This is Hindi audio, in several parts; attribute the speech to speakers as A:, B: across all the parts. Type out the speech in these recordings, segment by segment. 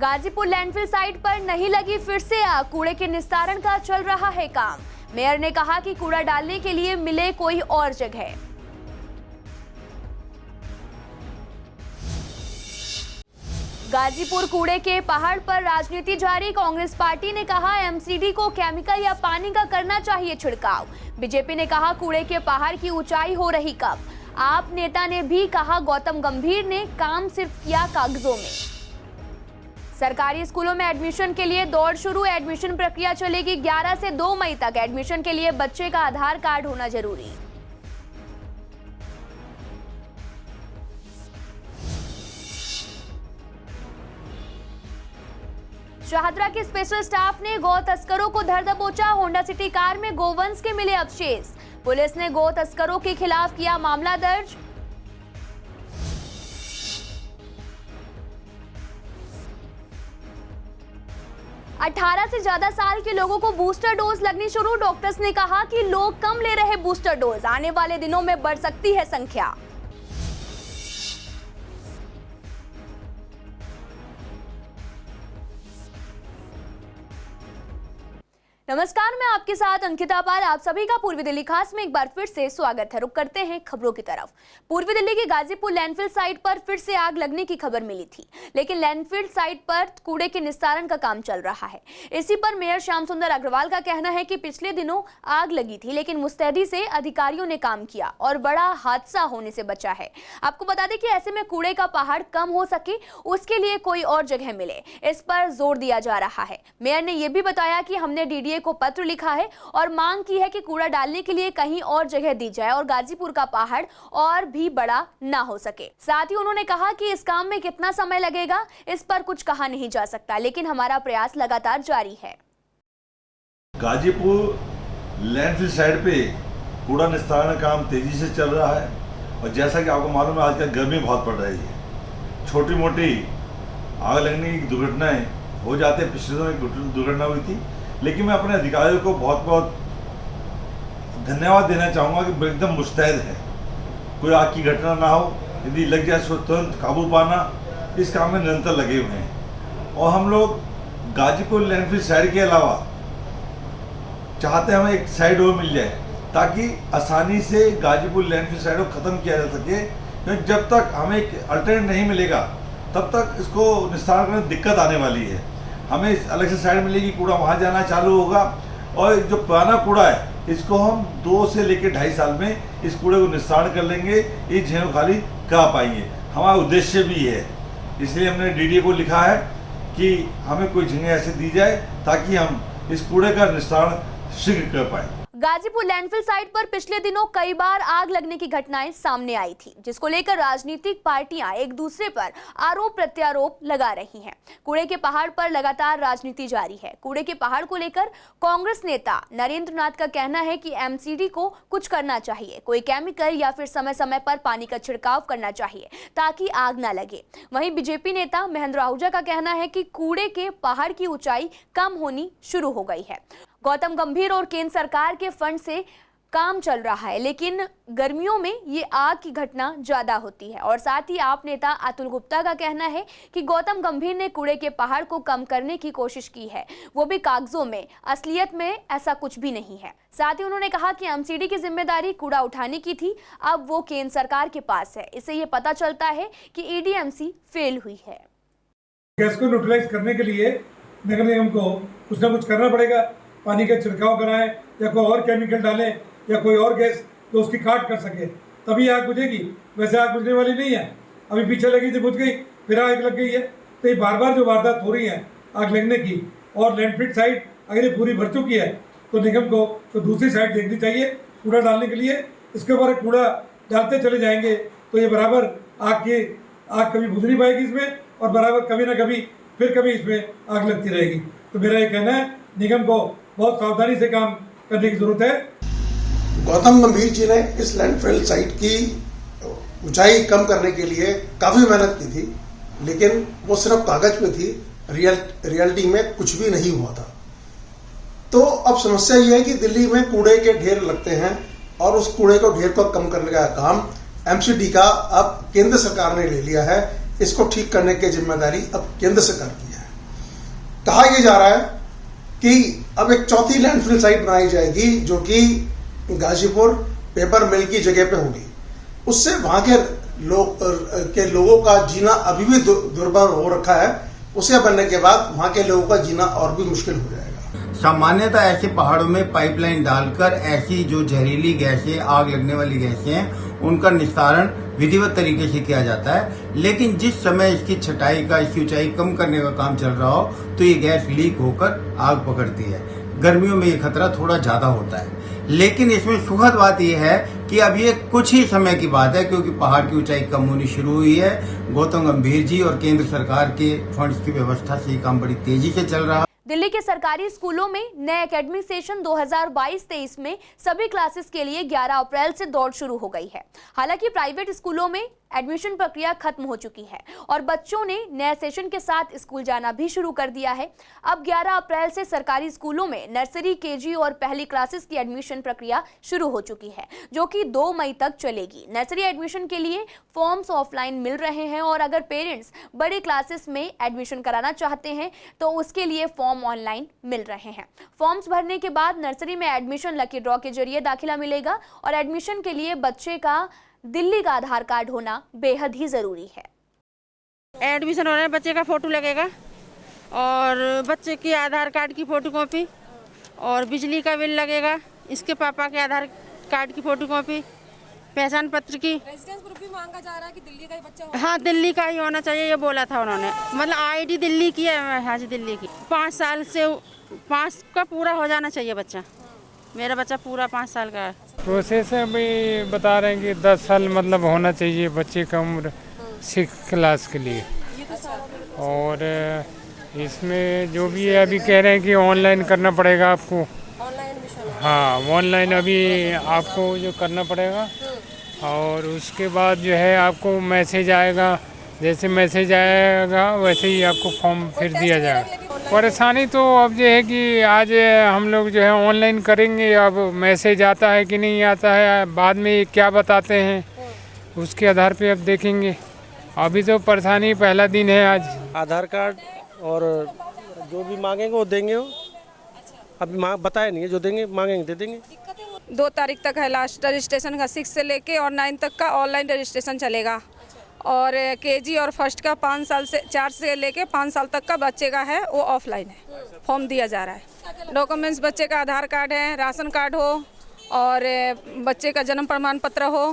A: गाजीपुर लैंडफिल साइट पर नहीं लगी फिर से आग, कूड़े के निस्तारण का चल रहा है काम। मेयर ने कहा कि कूड़ा डालने के लिए मिले कोई और जगह। गाजीपुर कूड़े के पहाड़ पर राजनीति जारी, कांग्रेस पार्टी ने कहा एमसीडी को केमिकल या पानी का करना चाहिए छिड़काव। बीजेपी ने कहा कूड़े के पहाड़ की ऊंचाई हो रही कम। आप नेता ने भी कहा गौतम गंभीर ने काम सिर्फ किया कागजों में। सरकारी स्कूलों में एडमिशन के लिए दौड़ शुरू, एडमिशन प्रक्रिया चलेगी 11 से 2 मई तक। एडमिशन के लिए बच्चे का आधार कार्ड होना जरूरी। शाहदरा के स्पेशल स्टाफ ने गौ तस्करों को धर दबोचा, होंडा सिटी कार में गोवंश के मिले अवशेष। पुलिस ने गौ तस्करों के खिलाफ किया मामला दर्ज। अठारह से ज्यादा साल के लोगों को बूस्टर डोज लगनी शुरू, डॉक्टर्स ने कहा कि लोग कम ले रहे बूस्टर डोज, आने वाले दिनों में बढ़ सकती है संख्या। नमस्कार, मैं आपके साथ अंकिता पाल। आप सभी का पूर्वी दिल्ली खास में एक बार फिर से स्वागत है। रुक करते हैं खबरों की तरफ। पूर्वी दिल्ली की गाजीपुर लैंडफिल साइट पर फिर से आग लगने की खबर मिली थी, लेकिन लैंडफिल साइट पर कूड़े के निस्तारण का काम चल रहा है। इसी पर मेयर श्याम सुंदर अग्रवाल का कहना है कि पिछले दिनों आग लगी थी, लेकिन मुस्तैदी से अधिकारियों ने काम किया और बड़ा हादसा होने से बचा है। आपको बता दें कि ऐसे में कूड़े का पहाड़ कम हो सके, उसके लिए कोई और जगह मिले, इस पर जोर दिया जा रहा है। मेयर ने यह भी बताया कि हमने डीडीए को पत्र लिखा है और मांग की है कि कूड़ा डालने के लिए कहीं और जगह दी जाए और गाजीपुर का पहाड़ और भी बड़ा ना हो सके। साथ ही उन्होंने कहा कि इस काम में कितना समय लगेगा इस पर कुछ कहा नहीं जा सकता, लेकिन हमारा प्रयास लगातार जारी है।
B: गाजीपुर लैंडफिल साइड पे कूड़ा निस्तारण काम तेजी से चल रहा है और जैसा कि आपको मालूम है आजकल गर्मी बहुत पड़ रही है। छोटी मोटी आग लगने की दुर्घटनाएं हो जाते हैं, पिछले दिनों एक दुर्घटना हुई थी, लेकिन मैं अपने अधिकारियों को बहुत बहुत धन्यवाद देना चाहूँगा कि एकदम मुस्तैद है, कोई आग की घटना ना हो, यदि लग जाए तो तुरंत काबू पाना, इस काम में निरंतर लगे हुए हैं। और हम लोग गाजीपुर लैंडफिल साइड के अलावा चाहते हैं हमें एक साइड और मिल जाए ताकि आसानी से गाजीपुर लैंडफिल साइड को ख़त्म किया जा सके, क्योंकि जब तक हमें एक अल्टरनेट नहीं मिलेगा तब तक इसको निस्तारण करने में दिक्कत आने वाली है। हमें अलग से साइड मिलेगी, कूड़ा वहाँ जाना चालू होगा और जो पुराना कूड़ा है इसको हम 2 से लेकर 2.5 साल में इस कूड़े को निस्तारण कर लेंगे, ये जगह खाली करा पाएंगे। हमारा उद्देश्य भी है, इसलिए हमने डीडीए को लिखा है कि हमें कोई जगह ऐसे दी जाए ताकि हम इस कूड़े का निस्तारण शीघ्र कर पाएँ।
A: गाजीपुर लैंडफिल साइट पर पिछले दिनों कई बार आग लगने की घटनाएं सामने आई थी, जिसको लेकर राजनीतिक पार्टियां एक दूसरे पर आरोप प्रत्यारोप लगा रही हैं। कूड़े के पहाड़ पर लगातार राजनीति जारी है। कूड़े के पहाड़ को लेकर कांग्रेस नेता नरेंद्र नाथ का कहना है कि एमसीडी को कुछ करना चाहिए, कोई केमिकल या फिर समय समय पर पानी का छिड़काव करना चाहिए ताकि आग न लगे। वहीं बीजेपी नेता महेंद्र आहूजा का कहना है कि कूड़े के पहाड़ की ऊंचाई कम होनी शुरू हो गई है। गौतम गंभीर और केंद्र सरकार के फंड से काम चल रहा है, लेकिन गर्मियों में ये आग की घटना ज्यादा होती है। और साथ ही आप नेता अतुल गुप्ता का कहना है कि गौतम गंभीर ने कूड़े के पहाड़ को कम करने की कोशिश की है, वो भी कागजों में, असलियत में ऐसा कुछ भी नहीं है। साथ ही उन्होंने कहा कि एमसीडी की जिम्मेदारी कूड़ा उठाने की थी, अब वो केंद्र सरकार के पास है। इससे ये पता चलता है कि ईडीएमसी फेल हुई है।
C: गैस को न्यूट्रलाइज करने के लिए नगर निगम को कुछ ना कुछ करना पड़ेगा, पानी का छिड़काव कराएं या कोई और केमिकल डालें या कोई और गैस तो उसकी काट कर सके, तभी आग बुझेगी। वैसे आग बुझने वाली नहीं है, अभी पीछे लगी थी, बुझ गई, फिर आग लग गई है। तो ये बार बार जो वारदात हो रही है आग लगने की, और लैंडफिल साइट अगर ये पूरी भर चुकी है तो निगम को तो दूसरी साइड देखनी चाहिए कूड़ा डालने के लिए। इसके ऊपर कूड़ा डालते चले जाएंगे तो ये बराबर आग कभी बुझ नहीं पाएगी इसमें, और बराबर कभी ना कभी फिर कभी इसमें आग लगती रहेगी। तो मेरा ये कहना है निगम को बहुत सावधानी से काम करने की जरूरत है।
D: गौतम गंभीर जी ने इस लैंडफिल साइट की ऊंचाई कम करने के लिए काफी मेहनत की थी, लेकिन वो सिर्फ कागज पे थी, रियलिटी में कुछ भी नहीं हुआ था। तो अब समस्या ये है कि दिल्ली में कूड़े के ढेर लगते हैं और उस कूड़े को ढेर को कम करने का काम एमसीडी का अब केंद्र सरकार ने ले लिया है। इसको ठीक करने की जिम्मेदारी अब केंद्र सरकार की है। कहा यह जा रहा है कि अब एक चौथी लैंडफिल साइट बनाई जाएगी जो कि गाजीपुर पेपर मिल की जगह पे होगी। उससे वहां के लोगों का जीना अभी भी दुर्भर हो रखा है। उसे बनने के बाद वहां के लोगों का जीना और भी मुश्किल हो जाएगा।
E: सामान्यतः ऐसे पहाड़ों में पाइपलाइन डालकर ऐसी जो जहरीली गैसें, आग लगने वाली गैसें हैं, उनका निस्तारण विधिवत तरीके से किया जाता है। लेकिन जिस समय इसकी छटाई का, इसकी ऊंचाई कम करने का काम चल रहा हो तो ये गैस लीक होकर आग पकड़ती है। गर्मियों में ये खतरा थोड़ा ज्यादा होता है। लेकिन इसमें सुखद बात यह है कि अब ये कुछ ही समय की बात है, क्योंकि पहाड़ की ऊंचाई कम होनी शुरू हुई है। गौतम गंभीर जी और केंद्र सरकार के फंड्स की व्यवस्था से ये काम बड़ी तेजी से चल रहा है।
A: दिल्ली के सरकारी स्कूलों में नए एकेडमिक सेशन 2022-23 में सभी क्लासेस के लिए 11 अप्रैल से दौड़ शुरू हो गई है। हालांकि प्राइवेट स्कूलों में एडमिशन प्रक्रिया खत्म हो चुकी है और बच्चों ने नए सेशन के साथ स्कूल जाना भी शुरू कर दिया है। अब 11 अप्रैल से सरकारी स्कूलों में नर्सरी, केजी और पहली क्लासेस की एडमिशन प्रक्रिया शुरू हो चुकी है, जो कि 2 मई तक चलेगी। नर्सरी एडमिशन के लिए फॉर्म्स ऑफलाइन मिल रहे हैं और अगर पेरेंट्स बड़े क्लासेस में एडमिशन कराना चाहते हैं तो उसके लिए फॉर्म ऑनलाइन मिल रहे हैं। फॉर्म्स भरने के बाद नर्सरी में एडमिशन लकी ड्रॉ के जरिए दाखिला मिलेगा और एडमिशन के लिए बच्चे का दिल्ली का आधार कार्ड होना बेहद ही जरूरी है।
F: एडमिशन हो रहा है, बच्चे का फोटो लगेगा और बच्चे की आधार कार्ड की फोटोकॉपी और बिजली का बिल लगेगा, इसके पापा के आधार कार्ड की फोटोकॉपी, पहचान पत्र की।
G: रेजिडेंस प्रूफ भी मांगा जा रहा है कि दिल्ली का ही बच्चा हो।
F: हाँ, दिल्ली का ही होना चाहिए, ये बोला था उन्होंने। मतलब आईडी दिल्ली की है, हाँ जी दिल्ली की। 5 साल से 5 का पूरा हो जाना चाहिए बच्चा। मेरा बच्चा पूरा 5 साल का है।
H: प्रोसेस है भाई, बता रहे हैं कि 10 साल मतलब होना चाहिए बच्चे का उम्र 6 क्लास के लिए। और इसमें जो भी है अभी कह रहे हैं कि ऑनलाइन करना पड़ेगा आपको। हाँ, ऑनलाइन अभी आपको जो करना पड़ेगा और उसके बाद जो है आपको मैसेज आएगा। जैसे मैसेज आएगा वैसे ही आपको फॉर्म फिर दिया जाएगा। परेशानी तो अब ये है कि आज हम लोग जो है ऑनलाइन करेंगे, अब मैसेज आता है कि नहीं आता है, बाद में क्या बताते हैं उसके आधार पे अब देखेंगे। अभी तो परेशानी पहला दिन है आज।
I: आधार कार्ड और जो भी मांगेंगे वो देंगे। वो अभी बताया नहीं है, जो देंगे मांगेंगे दे देंगे।
G: 2 तारीख तक है लास्ट रजिस्ट्रेशन का, 6 से लेके और 9 तक का ऑनलाइन रजिस्ट्रेशन चलेगा। और केजी और फर्स्ट का 4 से लेके 5 साल तक का बच्चे का है वो ऑफलाइन है। फॉर्म दिया जा रहा है। डॉक्यूमेंट्स बच्चे का आधार कार्ड है, राशन कार्ड हो और बच्चे का जन्म प्रमाण पत्र हो,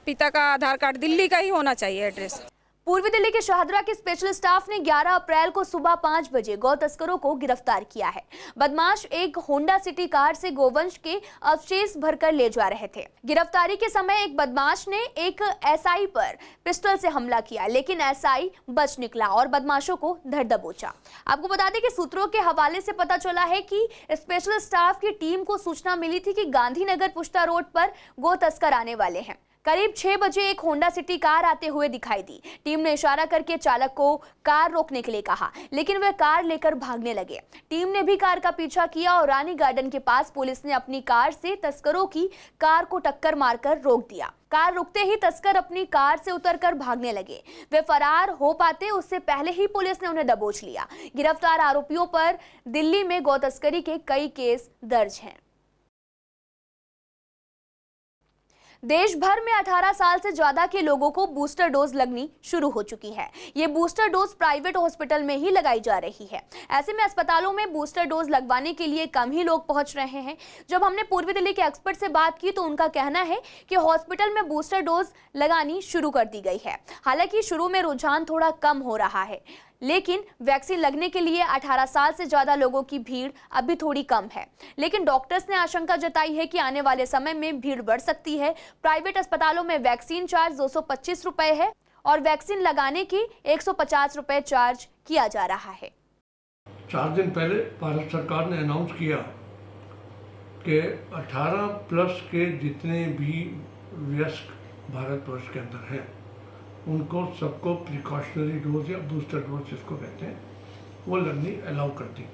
G: पिता का आधार कार्ड दिल्ली का ही होना चाहिए एड्रेस।
A: पूर्वी दिल्ली के शाहदरा के स्पेशल स्टाफ ने 11 अप्रैल को सुबह 5 बजे गौ तस्करों को गिरफ्तार किया है। बदमाश एक होंडा सिटी कार से गोवंश के अवशेष भरकर ले जा रहे थे। गिरफ्तारी के समय एक बदमाश ने एक एसआई पर पिस्टल से हमला किया, लेकिन एसआई बच निकला और बदमाशों को धर दबोचा। आपको बता दें कि सूत्रों के हवाले से पता चला है कि स्पेशल स्टाफ की टीम को सूचना मिली थी कि गांधीनगर पुष्टा रोड पर गौ तस्कर आने वाले हैं। करीब 6 बजे एक होंडा सिटी कार आते हुए दिखाई दी। टीम ने इशारा करके चालक को कार रोकने के लिए कहा, लेकिन वे कार लेकर भागने लगे। टीम ने भी कार का पीछा किया और रानी गार्डन के पास पुलिस ने अपनी कार से तस्करों की कार को टक्कर मारकर रोक दिया। कार रुकते ही तस्कर अपनी कार से उतरकर भागने लगे। वे फरार हो पाते उससे पहले ही पुलिस ने उन्हें दबोच लिया। गिरफ्तार आरोपियों पर दिल्ली में गौ तस्करी के कई केस दर्ज हैं। देश भर में 18 साल से ज्यादा के लोगों को बूस्टर डोज लगनी शुरू हो चुकी है। ये बूस्टर डोज प्राइवेट हॉस्पिटल में ही लगाई जा रही है। ऐसे में अस्पतालों में बूस्टर डोज लगवाने के लिए कम ही लोग पहुंच रहे हैं। जब हमने पूर्वी दिल्ली के एक्सपर्ट से बात की तो उनका कहना है कि हॉस्पिटल में बूस्टर डोज लगानी शुरू कर दी गई है। हालांकि शुरू में रुझान थोड़ा कम हो रहा है, लेकिन वैक्सीन लगने के लिए 18 साल से ज्यादा लोगों की भीड़ अभी थोड़ी कम है। लेकिन डॉक्टर्स ने आशंका जताई है कि आने वाले समय में भीड़ बढ़ सकती है। प्राइवेट अस्पतालों में वैक्सीन चार्ज 225 रुपए है और वैक्सीन लगाने की 150 रुपए चार्ज किया जा रहा है।
J: 4 दिन पहले भारत सरकार ने अनाउंस किया कि 18 प्लस के जितने भी वयस्क भारतवर्ष के अंदर हैं उनको सबको प्रिकॉशनरी डोज या बूस्टर डोज जिसको कहते हैं वो लगनी अलाउ कर दी।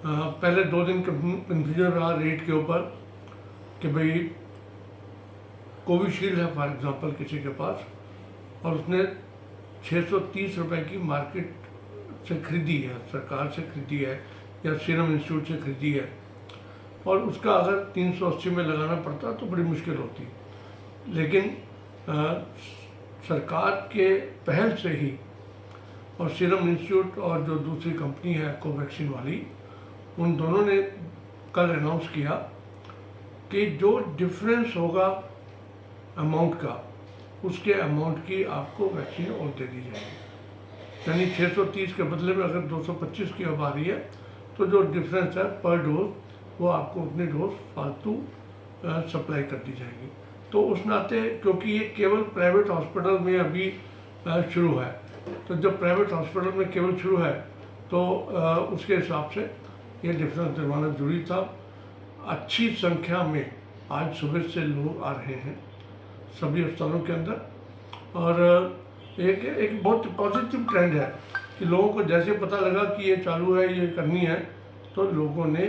J: पहले 2 दिन कन्फ्यूजन रहा रेट के ऊपर कि भाई कोविशील्ड है फॉर एग्जांपल किसी के पास और उसने 630 रुपए की मार्केट से खरीदी है, सरकार से खरीदी है या सीरम इंस्टीट्यूट से खरीदी है, और उसका अगर 380 में लगाना पड़ता तो बड़ी मुश्किल होती। लेकिन सरकार के पहल से ही और सीरम इंस्टीट्यूट और जो दूसरी कंपनी है कोवैक्सीन वाली, उन दोनों ने कल अनाउंस किया कि जो डिफरेंस होगा अमाउंट का, उसके अमाउंट की आपको वैक्सीन और दे दी जाएगी। यानी 630 के बदले में अगर 225 की अब आ रही है तो जो डिफरेंस है पर डोज, वो आपको उतनी डोज फालतू सप्लाई कर दी जाएगी। तो उस नाते, क्योंकि ये केवल प्राइवेट हॉस्पिटल में अभी शुरू है, तो जब प्राइवेट हॉस्पिटल में केवल शुरू है तो उसके हिसाब से ये डिफरेंस दिलवाना जरूरी था। अच्छी संख्या में आज सुबह से लोग आ रहे हैं सभी अस्पतालों के अंदर, और एक बहुत पॉजिटिव ट्रेंड है कि लोगों को जैसे पता लगा कि ये चालू है, ये करनी है, तो लोगों ने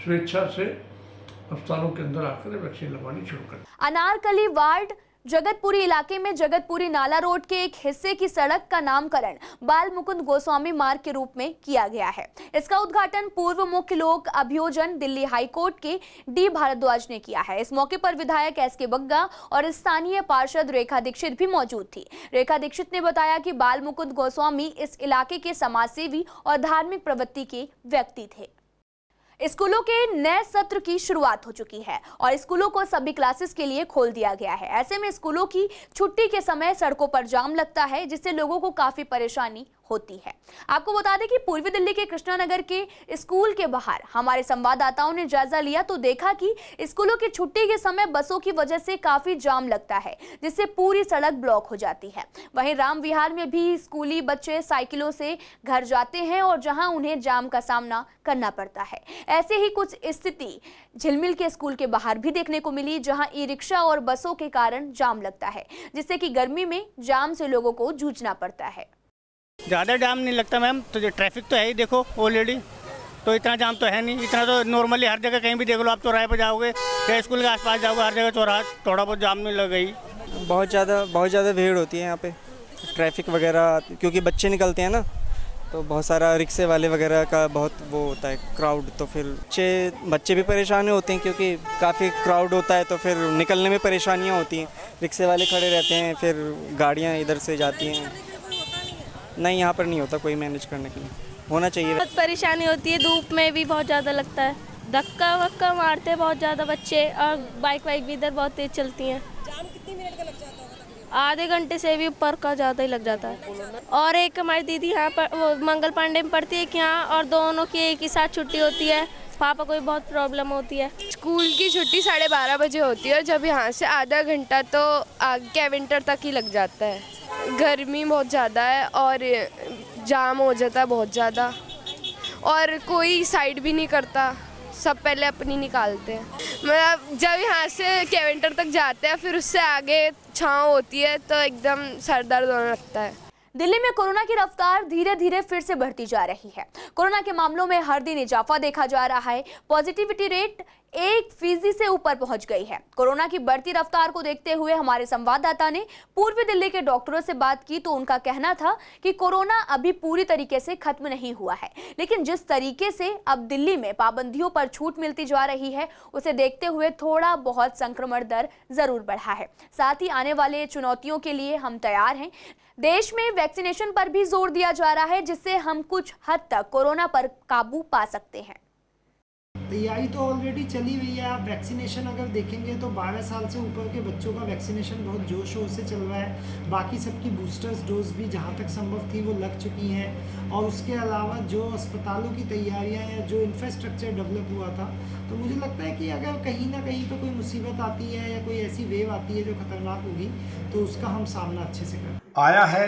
J: स्वेच्छा से अस्पतालों के अंदर आकर वैक्सीन लगवानी शुरू कर दी।
A: अनारकली वार्ड जगतपुरी इलाके में जगतपुरी नाला रोड के एक हिस्से की सड़क का नामकरण बाल मुकुंद गोस्वामी मार्ग के रूप में किया गया है। इसका उद्घाटन पूर्व मुख्य लोक अभियोजन दिल्ली हाईकोर्ट के डी भारद्वाज ने किया है। इस मौके पर विधायक एस के बग्गा और स्थानीय पार्षद रेखा दीक्षित भी मौजूद थी। रेखा दीक्षित ने बताया कि बाल मुकुंद गोस्वामी इस इलाके के समाजसेवी और धार्मिक प्रवृत्ति के व्यक्ति थे। स्कूलों के नए सत्र की शुरुआत हो चुकी है और स्कूलों को सभी क्लासेस के लिए खोल दिया गया है। ऐसे में स्कूलों की छुट्टी के समय सड़कों पर जाम लगता है, जिससे लोगों को काफी परेशानी होती है। आपको बता दें कि पूर्वी दिल्ली के कृष्णानगर के स्कूल के बाहर हमारे संवाददाताओं ने जायजा लिया तो देखा कि स्कूलों की छुट्टी के समय बसों की वजह से काफी जाम लगता है, जिससे पूरी सड़क ब्लॉक हो जाती है। वहीं राम विहार में भी स्कूली बच्चे साइकिलों से घर जाते हैं और जहां उन्हें जाम का सामना करना पड़ता है। ऐसे ही कुछ स्थिति झिलमिल के स्कूल के बाहर भी देखने को मिली, जहां ई रिक्शा और बसों के कारण जाम लगता है, जिससे कि गर्मी में जाम से लोगों को जूझना पड़ता है।
K: ज़्यादा जाम नहीं लगता मैम, तो जो ट्रैफिक तो है ही, देखो ऑलरेडी तो इतना जाम तो है नहीं। इतना तो नॉर्मली हर जगह कहीं भी देख लो, आप चौराहे पर जाओगे या स्कूल के आसपास जाओगे, हर जगह चौराहा थोड़ा बहुत जाम नहीं लग गई।
L: बहुत ज़्यादा भीड़ होती है यहाँ पे, ट्रैफिक वगैरह, क्योंकि बच्चे निकलते हैं ना, तो बहुत सारा रिक्शे वाले वगैरह का बहुत वो होता है क्राउड, तो फिर बच्चे भी परेशान होते हैं क्योंकि काफ़ी क्राउड होता है, तो फिर निकलने में परेशानियाँ होती हैं। रिक्शे वाले खड़े रहते हैं, फिर गाड़ियाँ इधर से जाती हैं। नहीं, यहाँ पर नहीं होता कोई मैनेज करने के लिए, होना चाहिए।
M: बहुत परेशानी होती है, धूप में भी बहुत ज़्यादा लगता है, धक्का वक्का मारते हैं बहुत ज़्यादा बच्चे, और बाइक भी इधर बहुत तेज़ चलती हैं।
N: जाम कितनी मिनट का लग जाता होगा?
M: आधे घंटे से भी ऊपर का ज़्यादा ही लग जाता है। और एक हमारी दीदी यहाँ पर वो मंगल पांडे में पढ़ती है कि यहाँ, और दोनों की एक ही साथ छुट्टी होती है, पापा को भी बहुत प्रॉब्लम होती है।
O: स्कूल की छुट्टी 12:30 बजे होती है, जब यहाँ से आधा घंटा तो कैवेंटर तक ही लग जाता है। गर्मी बहुत ज़्यादा है और जाम हो जाता है बहुत ज़्यादा, और कोई साइड भी नहीं करता, सब पहले अपनी निकालते हैं। मतलब जब यहाँ से कैवेंटर तक जाते हैं, फिर उससे आगे छाँव होती है, तो एकदम सर दर्द होने लगता है।
A: दिल्ली में कोरोना की रफ्तार धीरे धीरे फिर से बढ़ती जा रही है। कोरोना के मामलों में हर दिन इजाफा देखा जा रहा है। पॉजिटिविटी रेट 1% से ऊपर पहुंच गई है। कोरोना की बढ़ती रफ्तार को देखते हुए हमारे संवाददाता ने पूर्वी दिल्ली के डॉक्टरों से बात की तो उनका कहना था कि कोरोना अभी पूरी तरीके से खत्म नहीं हुआ है, लेकिन जिस तरीके से अब दिल्ली में पाबंदियों पर छूट मिलती जा रही है, उसे देखते हुए थोड़ा बहुत संक्रमण दर जरूर बढ़ा है। साथ ही आने वाले चुनौतियों के लिए हम तैयार हैं। देश में वैक्सीनेशन पर भी जोर दिया जा रहा है, जिससे हम कुछ हद तक कोरोना पर काबू पा सकते हैं।
P: तैयारी तो ऑलरेडी चली हुई है। आप वैक्सीनेशन अगर देखेंगे तो 12 साल से ऊपर के बच्चों का वैक्सीनेशन बहुत जोश शोर से चल रहा है। बाकी सबकी बूस्टर्स डोज भी जहां तक संभव थी वो लग चुकी हैं, और उसके अलावा जो अस्पतालों की तैयारियां हैं, जो इंफ्रास्ट्रक्चर डेवलप हुआ था, तो मुझे लगता है कि अगर कहीं ना कहीं पर कोई मुसीबत आती है या कोई ऐसी वेव आती है जो खतरनाक होगी, तो उसका हम सामना अच्छे से कर
Q: आया है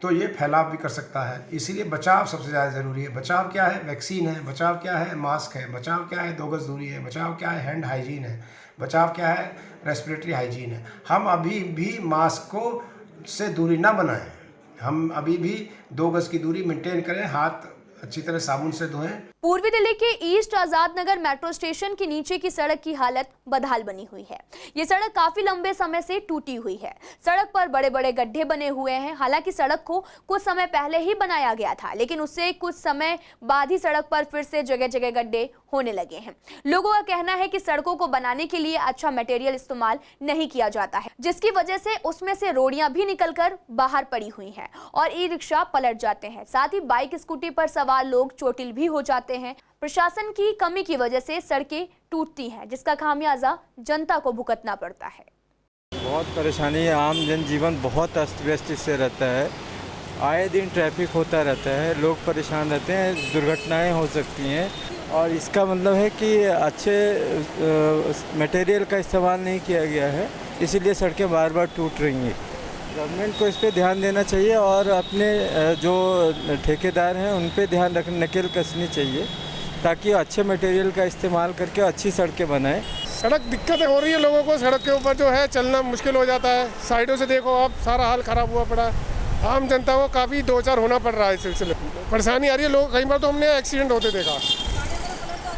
Q: तो ये फैलाव भी कर सकता है। इसीलिए बचाव सबसे ज़्यादा ज़रूरी है। बचाव क्या है? वैक्सीन है। बचाव क्या है? मास्क है। बचाव क्या है? 2 गज दूरी है। बचाव क्या है? हैंड हाइजीन है। बचाव क्या है? रेस्पिरेटरी हाइजीन है। हम अभी भी मास्क को से दूरी ना बनाएं। हम अभी भी 2 गज की दूरी मेंटेन करें, हाथ अच्छी तरह साबुन से धोएं।
A: पूर्वी दिल्ली के east Azad Nagar metro station के नीचे की सड़क की हालत बदहाल बनी हुई है। ये सड़क काफी लंबे समय से टूटी हुई है। सड़क पर बड़े बड़े गड्ढे बने हुए हैं। हालांकि सड़क को कुछ समय पहले ही बनाया गया था, लेकिन उससे कुछ समय बाद ही सड़क पर फिर से जगह जगह गड्ढे होने लगे हैं। लोगों का कहना है कि सड़कों को बनाने के लिए अच्छा मटेरियल इस्तेमाल नहीं किया जाता है, जिसकी वजह से उसमें से रोड़ियां भी निकलकर बाहर पड़ी हुई हैं और ई रिक्शा पलट जाते हैं। साथ ही बाइक स्कूटी पर सवार लोग चोटिल भी हो जाते हैं। प्रशासन की कमी की वजह से सड़कें टूटती हैं, जिसका खामियाजा जनता को भुगतना पड़ता है।
R: बहुत परेशानी है, आम जनजीवन बहुत अस्त व्यस्त से रहता है। आए दिन ट्रैफिक होता रहता है, लोग परेशान रहते हैं, दुर्घटनाएं हो सकती हैं और इसका मतलब है कि अच्छे मटेरियल का इस्तेमाल नहीं किया गया है, इसीलिए सड़कें बार बार टूट रही हैं। गवर्नमेंट को इस पे ध्यान देना चाहिए और अपने जो ठेकेदार हैं उन पे ध्यान रखने नकेल कसनी चाहिए ताकि अच्छे मटेरियल का इस्तेमाल करके अच्छी सड़कें बनाएं।
S: सड़क दिक्कतें हो रही है लोगों को, सड़क के ऊपर जो है चलना मुश्किल हो जाता है। साइडों से देखो आप, सारा हाल ख़राब हुआ पड़ा है। आम जनता को काफ़ी दो चार होना पड़ रहा है, इस सिलसिले में परेशानी आ रही है। लोग कई बार तो हमने एक्सीडेंट होते देखा।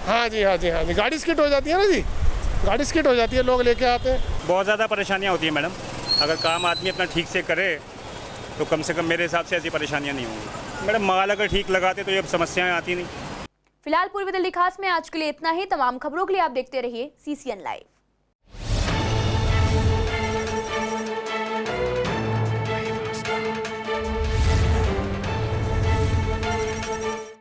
S: हाँ जी, हाँ जी, हाँ जी, गाड़ी स्किड हो जाती है ना जी, गाड़ी स्किड हो जाती है, लोग लेके आते हैं।
T: बहुत ज़्यादा परेशानियाँ होती हैं मैडम। अगर काम आदमी अपना ठीक से करे तो कम से कम मेरे हिसाब से ऐसी परेशानियाँ नहीं होंगी। मैडम माल अगर ठीक लगाते तो ये समस्याएं आती नहीं।
A: फिलहाल पूर्वी दिल्ली खास में आज के लिए इतना ही। तमाम खबरों के लिए आप देखते रहिए CCN लाइव।